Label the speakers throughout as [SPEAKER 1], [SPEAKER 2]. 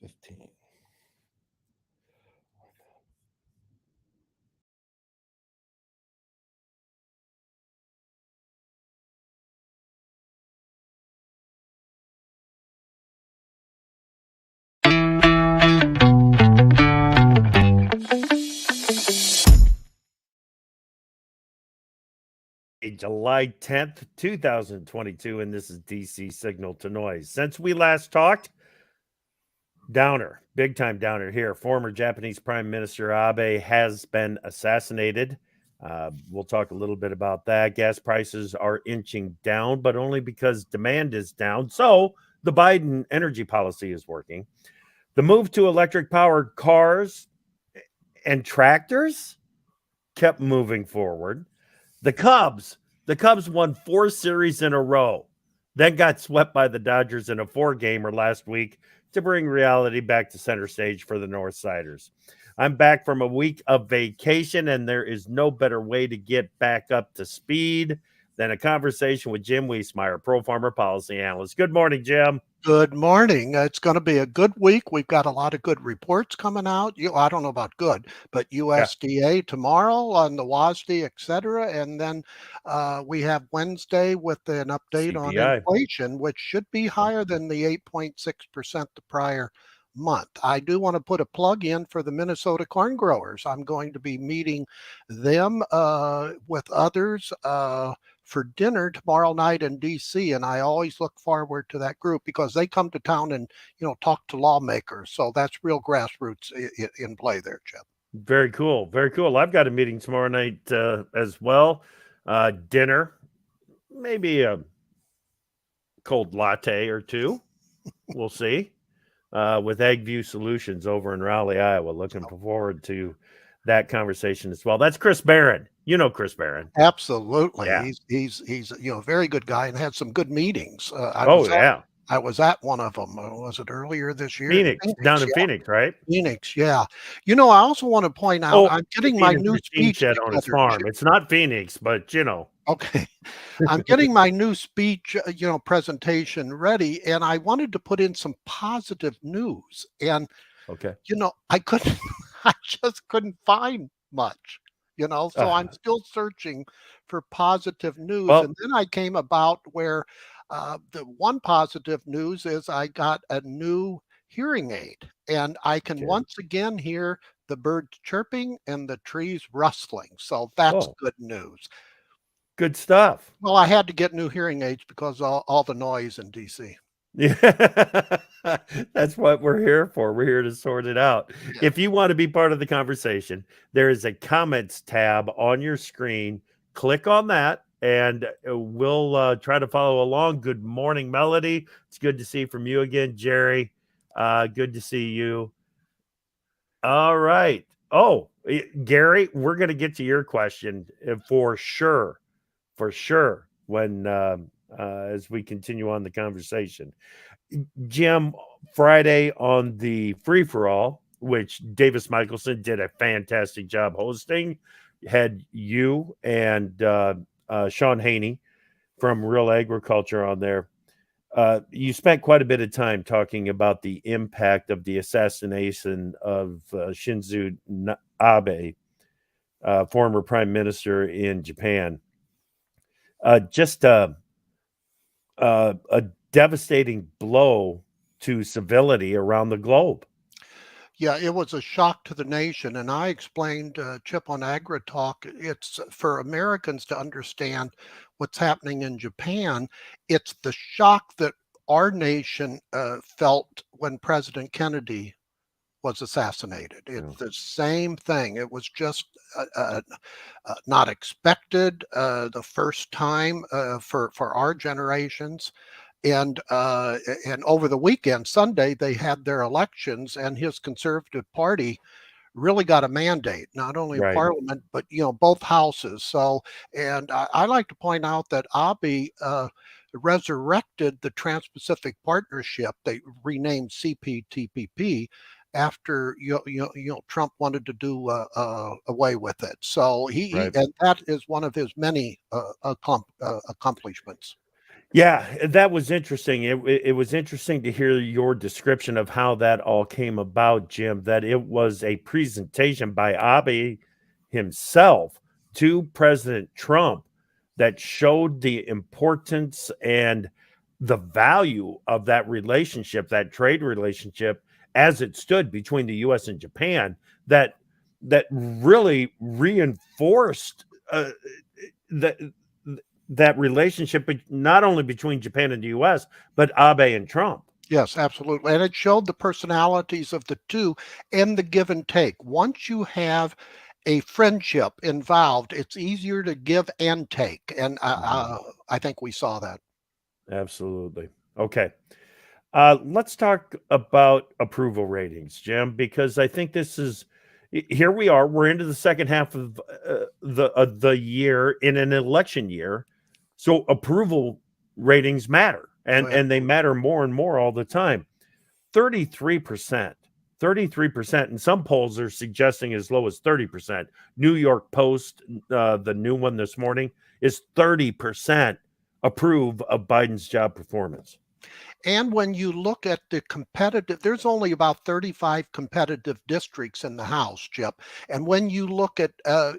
[SPEAKER 1] 15.
[SPEAKER 2] July 10th, 2022, and this is DC Signal to Noise. Since we last talked, downer, big time downer here. Former Japanese Prime Minister Abe has been assassinated. We'll talk a little bit about that. Gas prices are inching down, but only because demand is down. So the Biden energy policy is working. The move to electric powered cars and tractors kept moving forward. The Cubs won 4 series in a row, then got swept by the Dodgers in a 4-gamer last week to bring reality back to center stage for the Northsiders. I'm back from a week of vacation, and there is no better way to get back up to speed than a conversation with Jim Wiesemeyer, Pro Farmer Policy Analyst. Good morning, Jim.
[SPEAKER 3] Good morning. It's going to be a good week. We've got a lot of good reports coming out. I don't know about good, but USDA tomorrow on the WASDE, et cetera. And then we have Wednesday with an update
[SPEAKER 2] CPI.
[SPEAKER 3] on inflation, which should be higher than the 8.6% the prior month. I do want to put a plug in for the Minnesota corn growers. I'm going to be meeting them with others for dinner tomorrow night in DC, and I always look forward to that group because they come to town and talk to lawmakers. So that's real grassroots in play there, Chip.
[SPEAKER 2] Very cool. Very cool. I've got a meeting tomorrow night as well. Dinner, maybe a cold latte or two. We'll see. With Agview Solutions over in Raleigh, Iowa. Looking forward to that conversation as well. That's Chris Barron. You know Chris Barron.
[SPEAKER 3] Absolutely.
[SPEAKER 2] Yeah.
[SPEAKER 3] He's a very good guy and had some good meetings. I was at one of them. Was it earlier this year?
[SPEAKER 2] Phoenix, down in Phoenix, right?
[SPEAKER 3] Phoenix, yeah. I also want to point out I'm getting my new speech
[SPEAKER 2] shed on his farm. It's not Phoenix, but
[SPEAKER 3] Okay. I'm getting my new speech, presentation ready, and I wanted to put in some positive news. And
[SPEAKER 2] okay,
[SPEAKER 3] I just couldn't find much. So I'm still searching for positive news. And then I came about where the one positive news is I got a new hearing aid, and I can once again hear the birds chirping and the trees rustling. So that's good news.
[SPEAKER 2] Good stuff.
[SPEAKER 3] Well, I had to get new hearing aids because all the noise in DC.
[SPEAKER 2] Yeah, that's what we're here for. We're here to sort it out. Yeah. If you want to be part of the conversation, there is a comments tab on your screen. Click on that, and we'll try to follow along. Good morning, Melody. It's good to see from you again, Jerry. Good to see you. All right. Oh, Gary, we're going to get to your question for sure. For sure. When as we continue on the conversation. Jim, Friday on the free-for-all, which Davis Michelson did a fantastic job hosting, had you and Sean Haney from Real Agriculture on there. You spent quite a bit of time talking about the impact of the assassination of Shinzo Abe, former prime minister in Japan. Just a devastating blow to civility around the globe.
[SPEAKER 3] Yeah, it was a shock to the nation. And I explained, Chip, on Agri Talk, it's for Americans to understand what's happening in Japan. It's the shock that our nation felt when President Kennedy was assassinated. It's the same thing. It was just not expected the first time for our generations. And over the weekend, Sunday, they had their elections, and his Conservative Party really got a mandate, not only in Parliament, but, both houses. So, and I like to point out that Abe resurrected the Trans-Pacific Partnership. They renamed CPTPP after Trump wanted to do away with it. So and that is one of his many accomplishments.
[SPEAKER 2] Yeah, that was interesting. It was interesting to hear your description of how that all came about, Jim. That it was a presentation by Abe himself to President Trump that showed the importance and the value of that relationship, that trade relationship, as it stood between the U.S. and Japan. That really reinforced that that relationship, not only between Japan and the U.S., but Abe and Trump.
[SPEAKER 3] Yes, absolutely. And it showed the personalities of the two and the give and take. Once you have a friendship involved, it's easier to give and take. And
[SPEAKER 2] Mhm.
[SPEAKER 3] I think we saw that.
[SPEAKER 2] Absolutely. Okay. Let's talk about approval ratings, Jim, because I think this is here we are. We're into the second half of the year in an election year, so approval ratings matter,
[SPEAKER 3] Oh,
[SPEAKER 2] and they
[SPEAKER 3] absolutely.
[SPEAKER 2] matter more and more all the time. 33%. 33%, and some polls are suggesting as low as 30%. New York Post, the new one this morning, is 30% approve of Biden's job performance.
[SPEAKER 3] And when you look at the competitive, there's only about 35 competitive districts in the House, Chip. And when you look at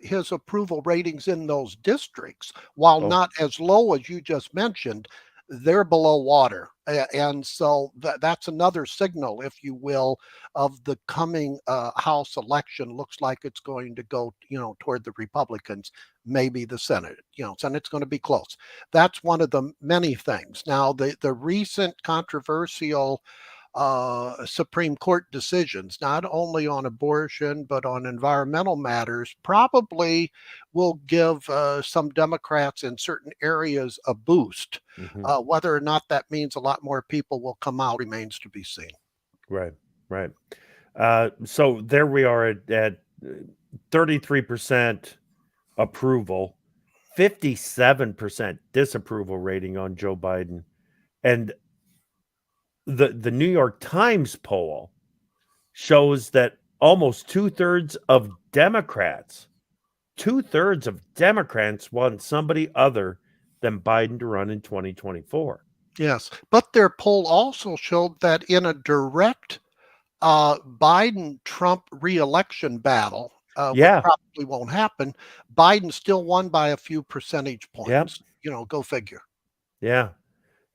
[SPEAKER 3] his approval ratings in those districts, while
[SPEAKER 2] Oh,
[SPEAKER 3] not as low as you just mentioned, they're below water. And so that's another signal, if you will, of the coming House election. Looks like it's going to go, toward the Republicans, maybe the Senate. Senate's going to be close. That's one of the many things. Now, the recent controversial Supreme Court decisions, not only on abortion, but on environmental matters, probably will give some Democrats in certain areas a boost.
[SPEAKER 2] mhm.
[SPEAKER 3] Whether or not that means a lot more people will come out remains to be seen.
[SPEAKER 2] Right, right. So there we are at 33% approval, 57% disapproval rating on Joe Biden. And the New York Times poll shows that almost two-thirds of Democrats want somebody other than Biden to run in 2024.
[SPEAKER 3] Yes, but their poll also showed that in a direct Biden Trump reelection battle, which
[SPEAKER 2] Yeah,
[SPEAKER 3] probably won't happen, Biden still won by a few percentage
[SPEAKER 2] yep,
[SPEAKER 3] points. Go figure.
[SPEAKER 2] yeah,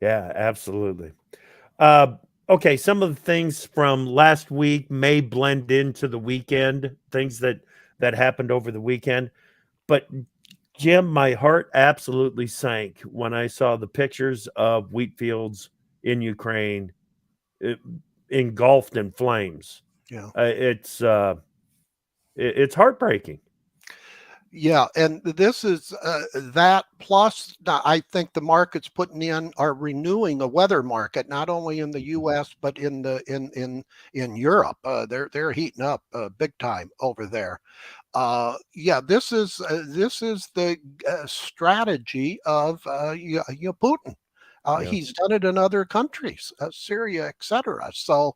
[SPEAKER 2] yeah, absolutely. Uh, okay, some of the things from last week may blend into the weekend, things that happened over the weekend. But Jim, my heart absolutely sank when I saw the pictures of wheat fields in Ukraine uh, engulfed in flames.
[SPEAKER 3] Yeah.
[SPEAKER 2] It's heartbreaking.
[SPEAKER 3] Yeah, and this is that plus I think the markets putting in are renewing a weather market not only in the U.S. but in Europe. They're heating up big time over there. Yeah, this is the strategy of Putin.
[SPEAKER 2] Yeah,
[SPEAKER 3] He's done it in other countries, Syria, etc. So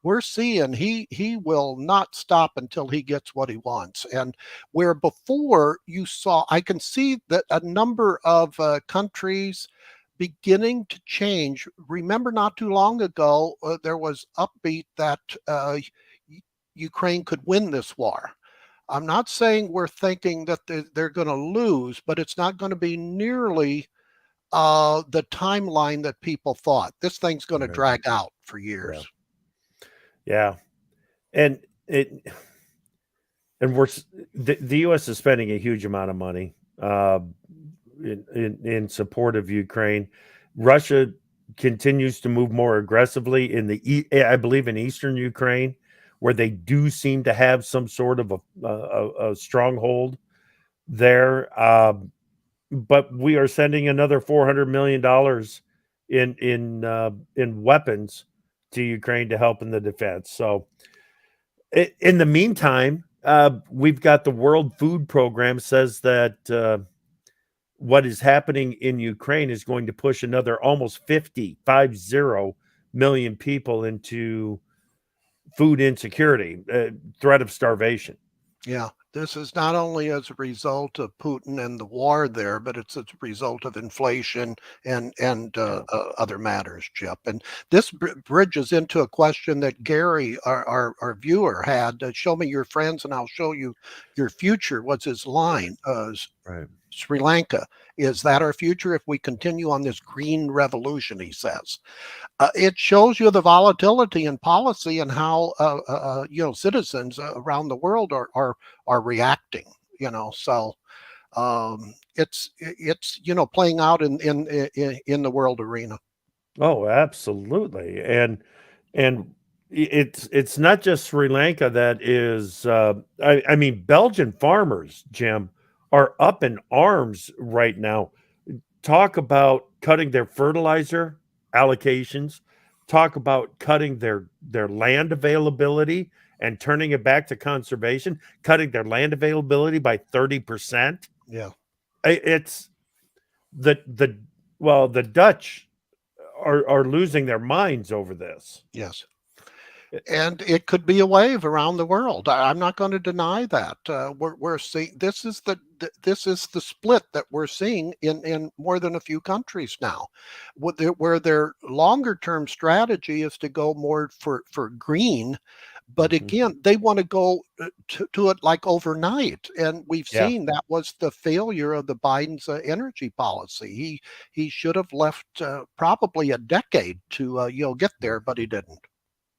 [SPEAKER 3] we're seeing he will not stop until he gets what he wants. And where before you saw, I can see that a number of countries beginning to change. Remember, not too long ago, there was upbeat that Ukraine could win this war. I'm not saying we're thinking that they're going to lose, but it's not going to be nearly the timeline that people thought. This thing's going to
[SPEAKER 2] right.
[SPEAKER 3] drag out for
[SPEAKER 2] Yeah,
[SPEAKER 3] years.
[SPEAKER 2] yeah, and it and the U.S. is spending a huge amount of money uh, in support of Ukraine. Russia continues to move more aggressively in I believe in eastern Ukraine, where they do seem to have some sort of a stronghold there. But we are sending another $400 million in weapons to Ukraine to help in the defense. So in the meantime, we've got the World Food Program says that what is happening in Ukraine is going to push another almost 50 million people into food insecurity, threat of starvation.
[SPEAKER 3] Yeah, This is not only as a result of Putin and the war there, but it's a result of inflation and other matters, Chip. And this bridges into a question that Gary, our viewer, had. Show me your friends, and I'll show you your future. Was his line?
[SPEAKER 2] Right.
[SPEAKER 3] Sri Lanka. Is that our future if we continue on this green revolution? He says. It shows you the volatility in policy and how citizens around the world are reacting. So it's playing out in the world arena.
[SPEAKER 2] Oh, absolutely. And it's not just Sri Lanka that is I mean Belgian farmers, Jim, are up in arms right now. Talk about cutting their fertilizer allocations, talk about cutting their land availability and turning it back to conservation, cutting their land availability by 30%.
[SPEAKER 3] Yeah.
[SPEAKER 2] It's the well, the Dutch are losing their minds over this.
[SPEAKER 3] Yes. And it could be a wave around the world. I'm not going to deny that. We're seeing this is the split that we're seeing in more than a few countries now, where their longer term strategy is to go more for green, but
[SPEAKER 2] Mhm.
[SPEAKER 3] again they want to go to it like overnight, and we've
[SPEAKER 2] Yeah,
[SPEAKER 3] seen that was the failure of the Biden's energy policy. He should have left probably a decade to get there, but he didn't.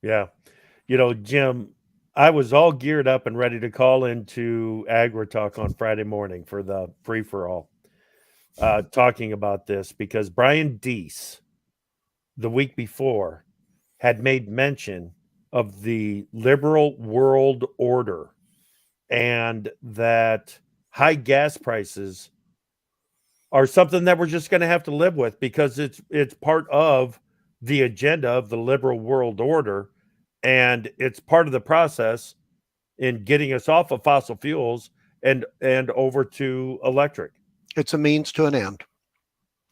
[SPEAKER 2] yeah. Jim, I was all geared up and ready to call into Agri Talk on Friday morning for the free for all, talking about this because Brian Deese, the week before, had made mention of the liberal world order and that high gas prices are something that we're just going to have to live with because it's part of the agenda of the liberal world order, and it's part of the process in getting us off of fossil fuels and over to electric.
[SPEAKER 3] It's a means to an end.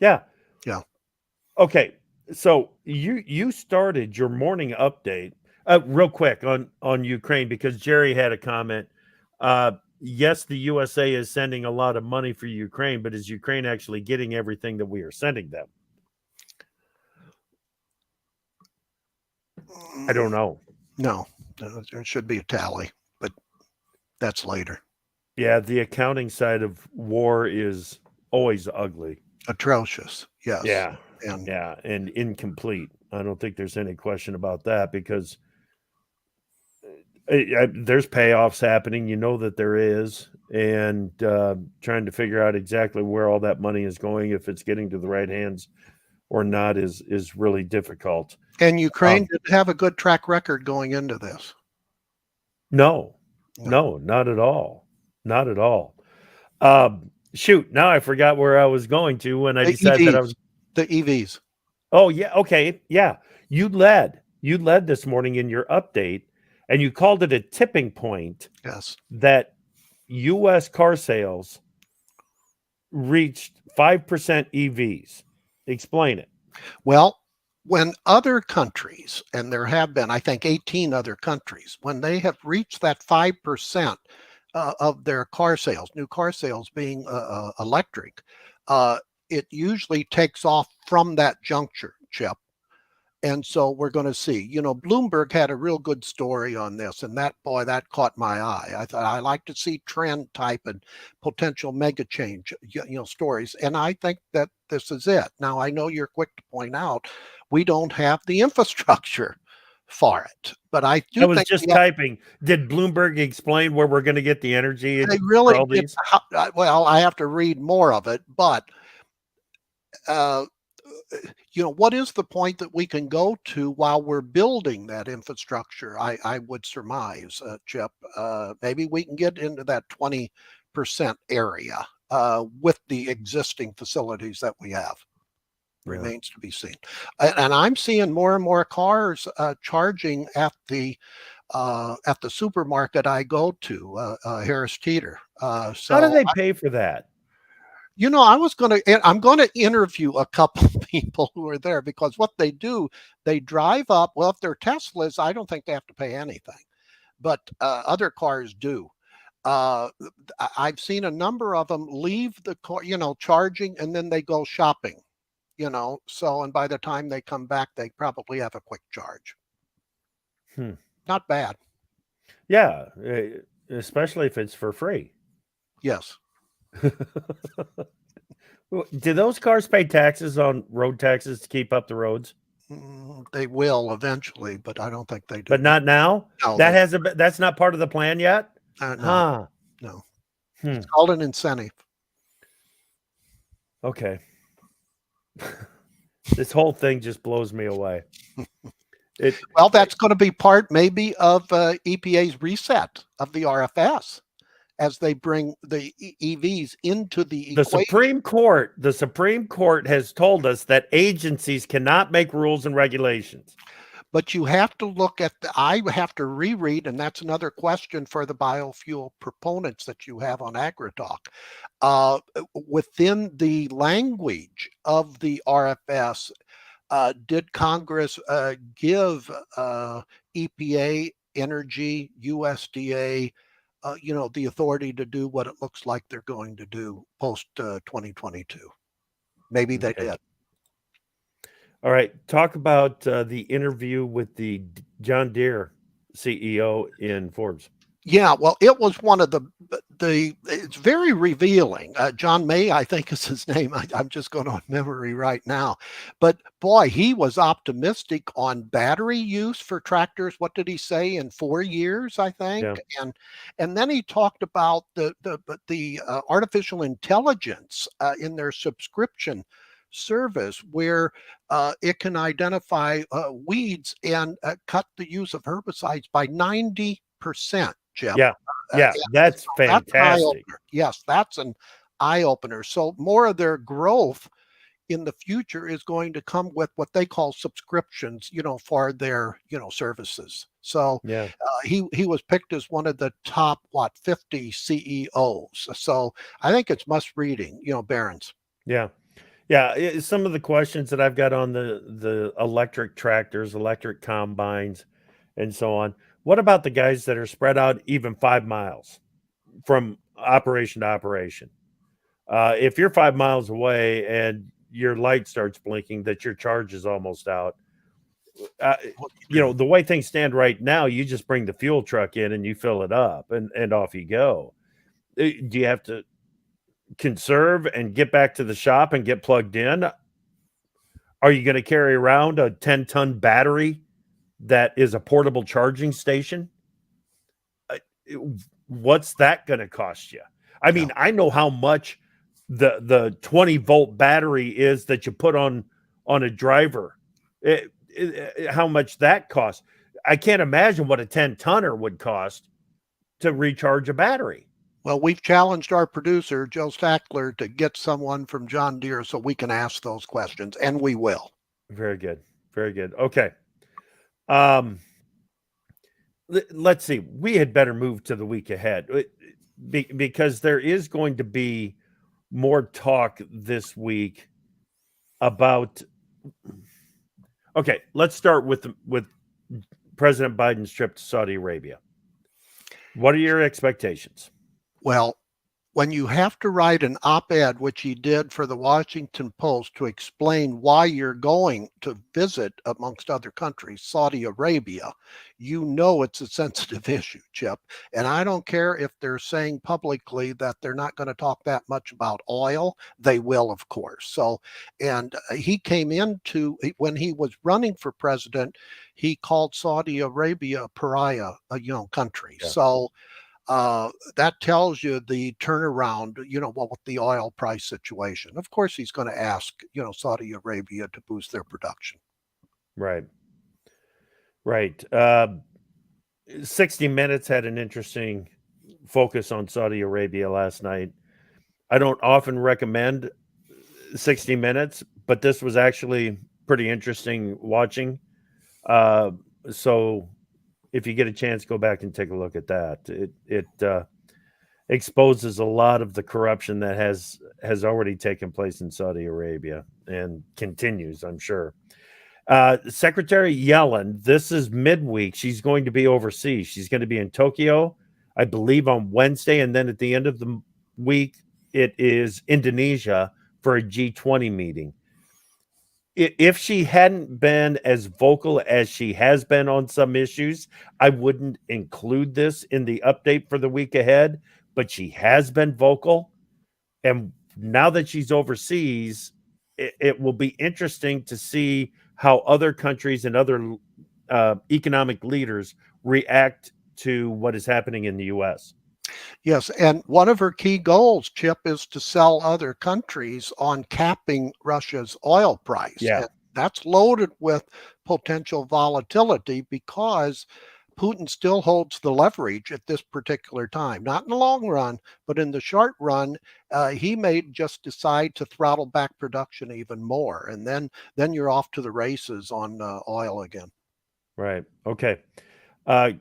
[SPEAKER 2] Yeah.
[SPEAKER 3] Yeah.
[SPEAKER 2] Okay. So you started your morning update real quick on Ukraine because Jerry had a comment. Yes, the USA is sending a lot of money for Ukraine, but is Ukraine actually getting everything that we are sending them? I don't know.
[SPEAKER 3] No, there should be a tally, but that's later.
[SPEAKER 2] Yeah, the accounting side of war is always ugly.
[SPEAKER 3] Atrocious. Yes.
[SPEAKER 2] Yeah.
[SPEAKER 3] And
[SPEAKER 2] Yeah, and incomplete. I don't think there's any question about that because there's payoffs happening. You know that there is, and trying to figure out exactly where all that money is going, if it's getting to the right hands or not, is really difficult.
[SPEAKER 3] Ukraine didn't have a good track record going into this.
[SPEAKER 2] No,
[SPEAKER 3] No.
[SPEAKER 2] no, not at all, not at all. Shoot, now I forgot where I was going to when I
[SPEAKER 3] The
[SPEAKER 2] decided that I was.
[SPEAKER 3] the EVs.
[SPEAKER 2] Oh yeah, okay, yeah. You led this morning in your update, and you called it a tipping point
[SPEAKER 3] Yes.
[SPEAKER 2] that U.S. car sales reached 5% EVs. Explain it.
[SPEAKER 3] Well, when other countries, and there have been, I think, 18 other countries, when they have reached that 5% of their car sales, new car sales being electric, it usually takes off from that juncture, Chip. And so we're going to see. Bloomberg had a real good story on this, and that caught my eye. I thought I like to see trend type and potential mega change, stories, and I think that this is it. Now I know you're quick to point out we don't have the infrastructure for it, but I
[SPEAKER 2] I
[SPEAKER 3] do
[SPEAKER 2] was
[SPEAKER 3] think
[SPEAKER 2] just typing. Did Bloomberg explain where we're going to get the energy
[SPEAKER 3] they
[SPEAKER 2] for
[SPEAKER 3] really
[SPEAKER 2] all
[SPEAKER 3] did.
[SPEAKER 2] these?
[SPEAKER 3] Well, I have to read more of it, but. Uh, what is the point that we can go to while we're building that infrastructure? I would surmise, Chip, maybe we can get into that 20% area with the existing facilities that we have.
[SPEAKER 2] Yeah.
[SPEAKER 3] Remains to be seen. And I'm seeing more and more cars charging at the supermarket I go to, Harris Teeter.
[SPEAKER 2] How do
[SPEAKER 3] So
[SPEAKER 2] they pay for that?
[SPEAKER 3] I'm going to interview a couple of people who are there, because what they do, they drive up. Well, if they're Teslas, I don't think they have to pay anything, but other cars do. I've seen a number of them leave the car, charging, and then they go shopping, so, and by the time they come back, they probably have a quick charge. Not bad.
[SPEAKER 2] Yeah, especially if it's for free.
[SPEAKER 3] Yes.
[SPEAKER 2] Do those cars pay taxes on road taxes to keep up the roads?
[SPEAKER 3] They will eventually, but I don't think they do.
[SPEAKER 2] But not now?
[SPEAKER 3] No,
[SPEAKER 2] That's not part of the plan yet?
[SPEAKER 3] no,
[SPEAKER 2] Huh.
[SPEAKER 3] no. It's called an incentive.
[SPEAKER 2] Okay. This whole thing just blows me away.
[SPEAKER 3] Well, that's going to be part maybe of EPA's reset of the RFS as they bring the EVs into the equation.
[SPEAKER 2] The Supreme Court has told us that agencies cannot make rules and regulations.
[SPEAKER 3] But you have to look at I have to reread, and that's another question for the biofuel proponents that you have on AgriTalk. Within the language of the RFS, did Congress give EPA, Energy, USDA, the authority to do what it looks like they're going to do post 2022? Maybe they did.
[SPEAKER 2] All right. Talk about the interview with the John Deere CEO in Forbes.
[SPEAKER 3] Yeah, well, it was one of the it's very revealing. John May, I think is his name. I'm just going on memory right now. But boy, he was optimistic on battery use for tractors. What did he say? In 4 years, I think.
[SPEAKER 2] Yeah.
[SPEAKER 3] And then he talked about the artificial intelligence in their subscription service where it can identify weeds and cut the use of herbicides by 90%. Jeff.
[SPEAKER 2] Yeah, that's fantastic.
[SPEAKER 3] Yes, that's an eye opener. So more of their growth in the future is going to come with what they call subscriptions, for their, services. So he was picked as one of the top 50 CEOs. So I think it's must reading, Barron's.
[SPEAKER 2] Yeah. Some of the questions that I've got on the electric tractors, electric combines, and so on. What about the guys that are spread out even 5 miles from operation to operation? If you're 5 miles away and your light starts blinking, that your charge is almost out. The way things stand right now, you just bring the fuel truck in and you fill it up and off you go. Do you have to conserve and get back to the shop and get plugged in? Are you going to carry around a 10-ton battery that is a portable charging station? What's that going to cost you? I mean, I know how much the 20-volt battery is that you put on a driver. How much that costs. I can't imagine what a 10-tonner would cost to recharge a battery.
[SPEAKER 3] Well, we've challenged our producer, Joe Stackler, to get someone from John Deere so we can ask those questions, and we will.
[SPEAKER 2] Very good. Very good. Okay. Let's see. We had better move to the week ahead because there is going to be more talk this week about. Okay, let's start with President Biden's trip to Saudi Arabia. What are your expectations?
[SPEAKER 3] Well, when you have to write an op-ed, which he did for the Washington Post, to explain why you're going to visit, amongst other countries, Saudi Arabia, it's a sensitive issue, Chip. And I don't care if they're saying publicly that they're not going to talk that much about oil. They will, of course. So, and he came when he was running for president, he called Saudi Arabia a pariah, country. Yeah. So, that tells you the turnaround, with the oil price situation. Of course, he's going to ask, Saudi Arabia to boost their production.
[SPEAKER 2] Right. 60 Minutes had an interesting focus on Saudi Arabia last night. I don't often recommend 60 Minutes, but this was actually pretty interesting watching. So if you get a chance, go back and take a look at that. It exposes a lot of the corruption that has already taken place in Saudi Arabia and continues, I'm sure. Secretary Yellen, this is midweek. She's going to be overseas. She's going to be in Tokyo, I believe, on Wednesday. And then at the end of the week, it is Indonesia for a G20 meeting. If she hadn't been as vocal as she has been on some issues, I wouldn't include this in the update for the week ahead, but she has been vocal. And now that she's overseas, it will be interesting to see how other countries and other economic leaders react to what is happening in the U.S.
[SPEAKER 3] Yes, and one of her key goals, Chip, is to sell other countries on capping Russia's oil price.
[SPEAKER 2] Yeah,
[SPEAKER 3] And that's loaded with potential volatility because Putin still holds the leverage at this particular time. Not in the long run, but in the short run, he may just decide to throttle back production even more, and then you're off to the races on oil again.
[SPEAKER 2] right. Okay. Uh,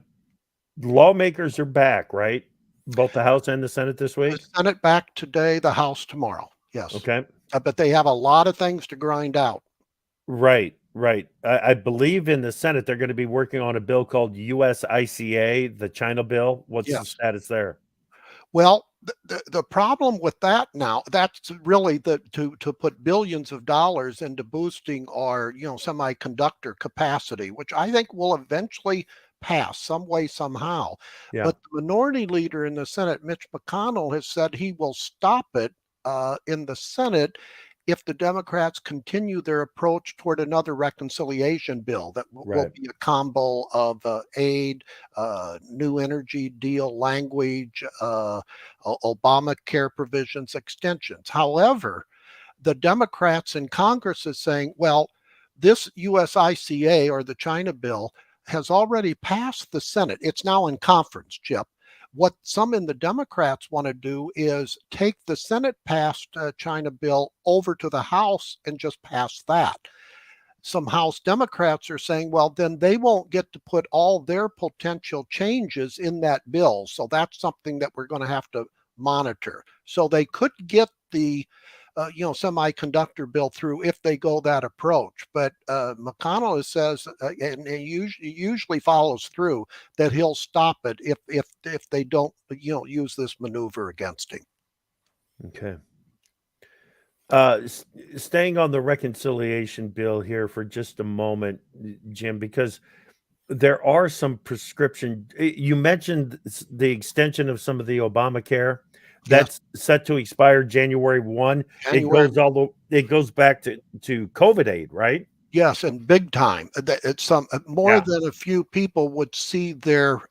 [SPEAKER 2] Lawmakers are back, right? Both the House and the Senate this
[SPEAKER 3] The
[SPEAKER 2] week.
[SPEAKER 3] Senate back today, the House tomorrow. Yes,
[SPEAKER 2] Okay.
[SPEAKER 3] but they have a lot of things to grind out.
[SPEAKER 2] Right, right. I believe in the Senate they're going to be working on a bill called USICA, the China bill. What's the
[SPEAKER 3] Yes.
[SPEAKER 2] status there?
[SPEAKER 3] Well, the problem with that now, that's really the to put billions of dollars into boosting our, semiconductor capacity, which I think will eventually pass some way, somehow.
[SPEAKER 2] Yeah,
[SPEAKER 3] But the minority leader in the Senate, Mitch McConnell, has said he will stop it in the Senate if the Democrats continue their approach toward another reconciliation bill that will
[SPEAKER 2] right.
[SPEAKER 3] be a combo of aid, new energy deal language, Obamacare provisions, extensions. However, the Democrats in Congress is saying, well, this USICA or the China bill has already passed the Senate. It's now in conference, Chip. What some in the Democrats want to do is take the Senate passed China bill over to the House and just pass that. Some House Democrats are saying, well, then they won't get to put all their potential changes in that bill. So that's something that we're going to have to monitor. So they could get the semiconductor bill through if they go that approach. But McConnell says, and he usually follows through, that he'll stop it if they don't use this maneuver against him.
[SPEAKER 2] Okay. Staying on the reconciliation bill here for just a moment, Jim, because there are some prescription. You mentioned the extension of some of the Obamacare
[SPEAKER 3] Yes,
[SPEAKER 2] that's set to expire January 1. It
[SPEAKER 3] January.
[SPEAKER 2] goes it goes back to COVID aid, right?
[SPEAKER 3] Yes, and big time. It's some more
[SPEAKER 2] Yeah,
[SPEAKER 3] than a few people would see their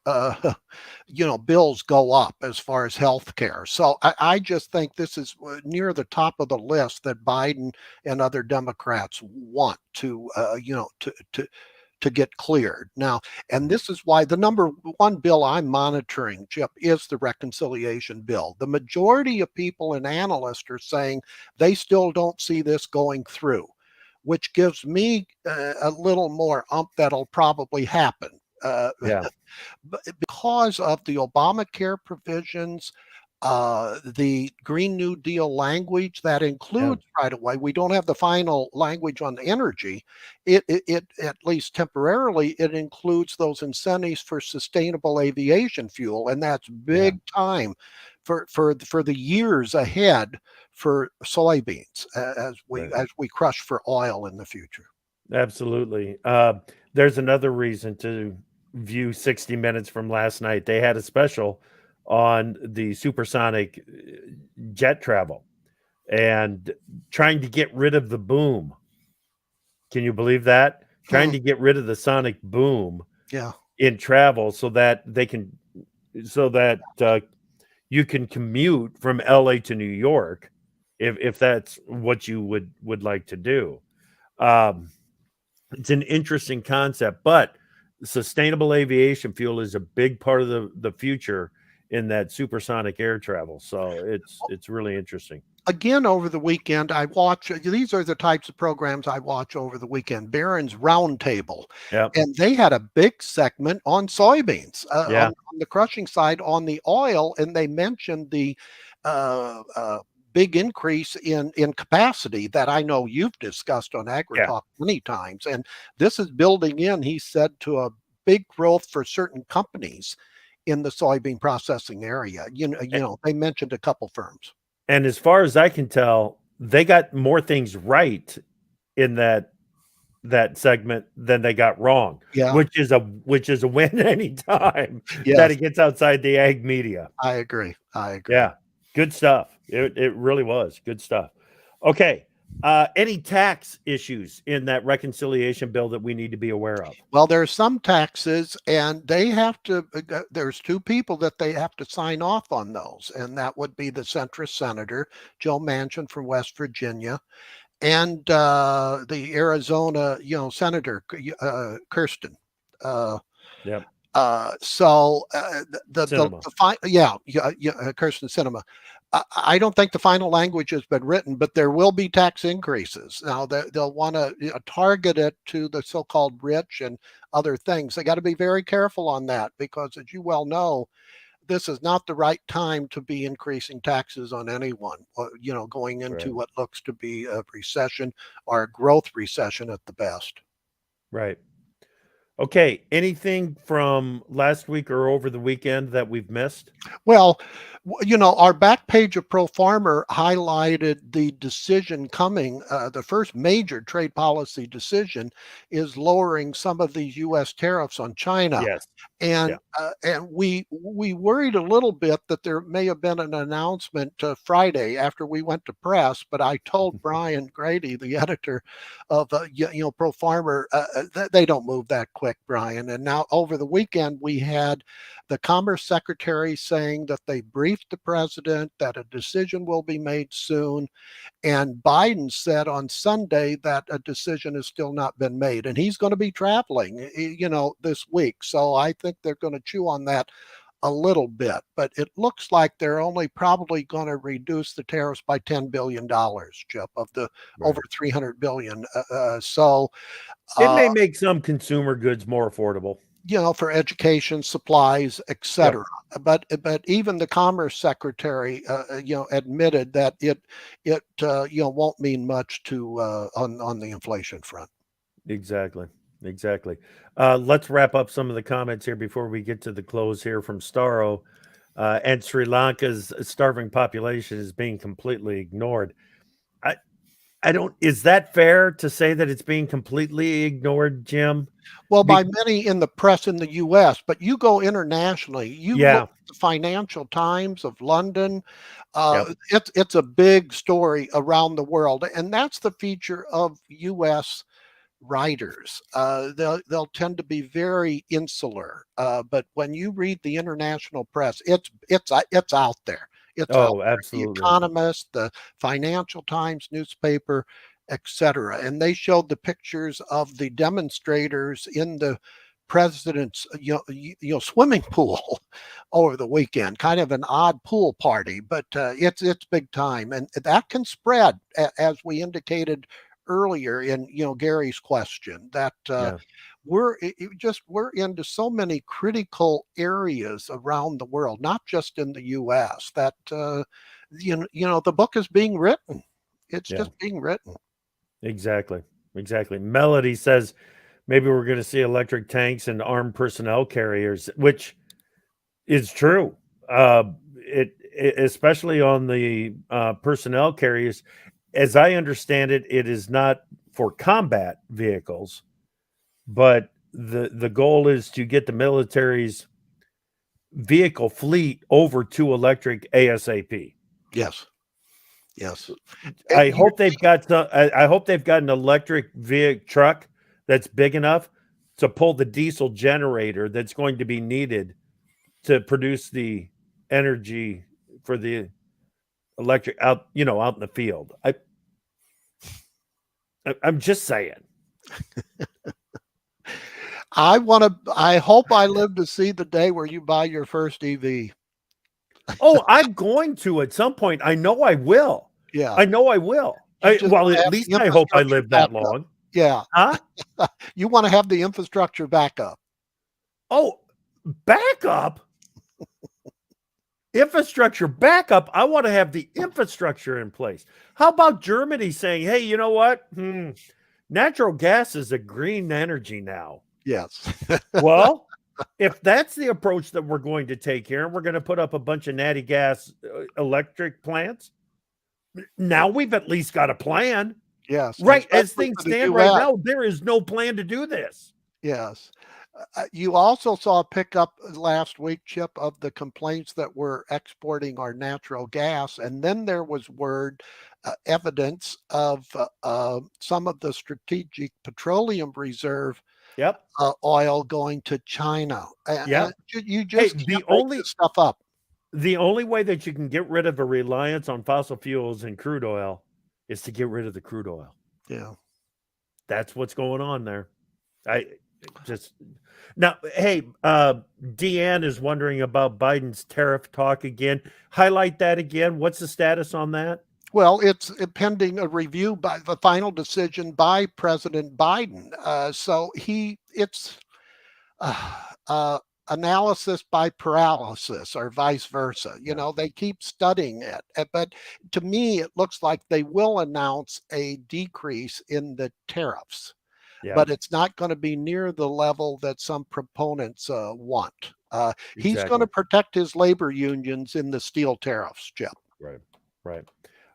[SPEAKER 3] bills go up as far as health care. So I just think this is near the top of the list that Biden and other Democrats want to to get cleared now. And this is why the number one bill I'm monitoring, Chip, is the reconciliation bill. The majority of people and analysts are saying they still don't see this going through, which gives me a little more that'll probably happen.
[SPEAKER 2] yeah,
[SPEAKER 3] Because of the Obamacare provisions, the Green New Deal language that
[SPEAKER 2] yeah,
[SPEAKER 3] includes right away. We don't have the final language on energy. It at least temporarily it includes those incentives for sustainable aviation fuel, and that's
[SPEAKER 2] yeah.
[SPEAKER 3] big time for the years ahead for soybeans
[SPEAKER 2] Right.
[SPEAKER 3] as we crush for oil in the future.
[SPEAKER 2] Absolutely. There's another reason to view 60 Minutes from last night. They had a special on the supersonic jet travel and trying to get rid of the boom. Can you believe that? Trying
[SPEAKER 3] Hmm,
[SPEAKER 2] to get rid of the sonic boom
[SPEAKER 3] yeah.
[SPEAKER 2] in travel so that you can commute from LA to New York if that's what you would like to do. Um, it's an interesting concept, but sustainable aviation fuel is a big part of the future in that supersonic air travel. So it's really interesting.
[SPEAKER 3] Again, over the weekend, I watch, these are the types of programs I watch over the weekend. Barron's Roundtable,
[SPEAKER 2] Yeah,
[SPEAKER 3] and they had a big segment on soybeans,
[SPEAKER 2] yeah,
[SPEAKER 3] on the crushing side, on the oil, and they mentioned the uh, uh, big increase in capacity that I know you've discussed on
[SPEAKER 2] yeah,
[SPEAKER 3] AgriTalk many times. And this is building in, he said, to a big growth for certain companies in the soybean processing area. They mentioned a couple firms.
[SPEAKER 2] And as far as I can tell, they got more things right in that segment than they got wrong,
[SPEAKER 3] Yeah.
[SPEAKER 2] which is a win anytime that
[SPEAKER 3] Yes,
[SPEAKER 2] it gets outside the ag media.
[SPEAKER 3] I agree. I agree.
[SPEAKER 2] Yeah, good stuff. It really was good stuff. Okay, any tax issues in that reconciliation bill that we need to be aware of?
[SPEAKER 3] Well, there's some taxes, and they have to. There's two people that they have to sign off on those, and that would be the centrist senator Joe Manchin from West Virginia, and the Arizona, Senator Kirsten. Uh,
[SPEAKER 2] Yep, cinema.
[SPEAKER 3] Kirsten Cinema. I don't think the final language has been written, but there will be tax increases. Now they'll want to target it to the so-called rich and other things. They got to be very careful on that because, as you well know, this is not the right time to be increasing taxes on anyone. Going into
[SPEAKER 2] Right,
[SPEAKER 3] what looks to be a recession or a growth recession at the best.
[SPEAKER 2] right. Okay, anything from last week or over the weekend that we've missed?
[SPEAKER 3] Well, our back page of Pro Farmer highlighted the decision coming. The first major trade policy decision is lowering some of these U.S. tariffs on China.
[SPEAKER 2] Yes. Yeah.
[SPEAKER 3] And we worried a little bit that there may have been an announcement Friday after we went to press, but I told Brian Grady, the editor of Pro Farmer, they don't move that quick, Brian. And now over the weekend we had the Commerce Secretary saying that they briefed the president, that a decision will be made soon. And Biden said on Sunday that a decision has still not been made. And he's going to be traveling, this week. So I think they're going to chew on that a little bit. But it looks like they're only probably going to reduce the tariffs by $10 billion, Chip, of the over
[SPEAKER 2] Right.
[SPEAKER 3] 300 billion. So
[SPEAKER 2] It
[SPEAKER 3] uh,
[SPEAKER 2] may make some consumer goods more affordable.
[SPEAKER 3] for education, supplies,
[SPEAKER 2] Yep.
[SPEAKER 3] etc. But even the Commerce Secretary, admitted that it won't mean much to on the inflation front.
[SPEAKER 2] Exactly. Exactly. Let's wrap up some of the comments here before we get to the close here from Starro. And Sri Lanka's starving population is being completely ignored. I, I don't, is that fair to say that it's being completely ignored, Jim?
[SPEAKER 3] Well, by
[SPEAKER 2] Be-
[SPEAKER 3] many in the press in the U.S., but you go internationally. You look
[SPEAKER 2] yeah.
[SPEAKER 3] at the Financial Times of London.
[SPEAKER 2] Yep.
[SPEAKER 3] It's a big story around the world, and that's the feature of U.S. writers. They'll tend to be very insular. But when you read the international press, it's out there. It's out
[SPEAKER 2] Oh,
[SPEAKER 3] there. The
[SPEAKER 2] absolutely.
[SPEAKER 3] Economist, the Financial Times newspaper, etc. And they showed the pictures of the demonstrators in the president's swimming pool over the weekend. Kind of an odd pool party, but it's big time, and that can spread, as we indicated earlier in Gary's question, that
[SPEAKER 2] Yeah.
[SPEAKER 3] we're into so many critical areas around the world, not just in the U.S. That the book is being written. It's
[SPEAKER 2] Yeah.
[SPEAKER 3] just being written.
[SPEAKER 2] Exactly. Exactly. Melody says maybe we're going to see electric tanks and armed personnel carriers, which is true. Especially on the personnel carriers, as I understand it, it is not for combat vehicles, but the goal is to get the military's vehicle fleet over to electric ASAP.
[SPEAKER 3] Yes, yes.
[SPEAKER 2] I
[SPEAKER 3] You're
[SPEAKER 2] hope they've got I hope they've got an electric vehicle truck that's big enough to pull the diesel generator that's going to be needed to produce the energy for the electric out, out in the field. I'm just saying.
[SPEAKER 3] I hope I live to see the day where you buy your first EV.
[SPEAKER 2] Oh, I'm going to at some point. I know I will.
[SPEAKER 3] Yeah.
[SPEAKER 2] I know I will.
[SPEAKER 3] You just
[SPEAKER 2] Well,
[SPEAKER 3] want to
[SPEAKER 2] at
[SPEAKER 3] have
[SPEAKER 2] least
[SPEAKER 3] the
[SPEAKER 2] I hope I
[SPEAKER 3] infrastructure
[SPEAKER 2] live that
[SPEAKER 3] backed up.
[SPEAKER 2] long.
[SPEAKER 3] Yeah.
[SPEAKER 2] Huh?
[SPEAKER 3] You want to have the infrastructure back up.
[SPEAKER 2] Oh, backup. Infrastructure backup. I want to have the infrastructure in place. How about Germany saying, "Hey, you know what? Natural gas is a green energy now."
[SPEAKER 3] Yes.
[SPEAKER 2] Well, if that's the approach that we're going to take here, and we're going to put up a bunch of natty gas electric plants, now we've at least got a plan.
[SPEAKER 3] Yes,
[SPEAKER 2] Right. As
[SPEAKER 3] especially
[SPEAKER 2] things
[SPEAKER 3] for the
[SPEAKER 2] stand right
[SPEAKER 3] U.S.
[SPEAKER 2] now, there is no plan to do this.
[SPEAKER 3] Yes. You also saw a pickup last week, Chip, of the complaints that we're exporting our natural gas. And then there was evidence of some of the strategic petroleum reserve
[SPEAKER 2] Yep.
[SPEAKER 3] oil going to China.
[SPEAKER 2] Yep.
[SPEAKER 3] You
[SPEAKER 2] Hey,
[SPEAKER 3] just can't make this stuff up.
[SPEAKER 2] the only way that you can get rid of a reliance on fossil fuels and crude oil is to get rid of the crude oil.
[SPEAKER 3] Yeah.
[SPEAKER 2] That's what's going on there. I just now, hey, Deanne is wondering about Biden's tariff talk again. Highlight that again. What's the status on that?
[SPEAKER 3] Well, it's pending a review by the final decision by President Biden. It's analysis by paralysis or vice versa. You know, they keep studying it. But to me, it looks like they will announce a decrease in the tariffs, but it's not going to be near the level that some proponents want. He's going to protect his labor unions in the steel tariffs, Jeff.
[SPEAKER 2] Right, right.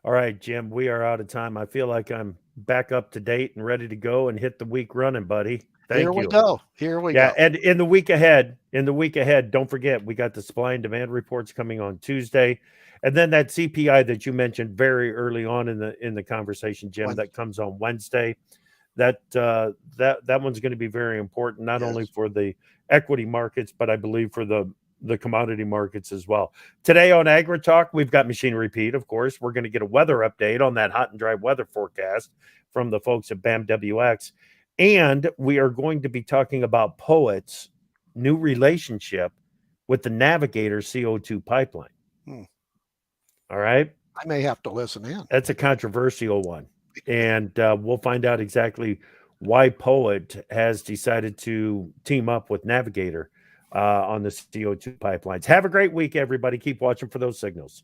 [SPEAKER 2] All right, Jim, we are out of time. I feel like I'm back up to date and ready to go and hit the week running, buddy. Thank you.
[SPEAKER 3] Here we go. Here we go.
[SPEAKER 2] And in the week ahead, don't forget, we got the supply and demand reports coming on Tuesday. And then that CPI that you mentioned very early on in the conversation, Jim, that comes on Wednesday. That one's going to be very important, not only for the equity markets, but I believe for the commodity markets as well. Today on Agri Talk, we've got Machinery Pete, of course. We're going to get a weather update on that hot and dry weather forecast from the folks at BAMWX. And we are going to be talking about Poet's new relationship with the Navigator CO2 pipeline. All right.
[SPEAKER 3] I may have to listen in.
[SPEAKER 2] That's a controversial one. And we'll find out exactly why Poet has decided to team up with Navigator on the CO2 pipelines. Have a great week, everybody. Keep watching for those signals.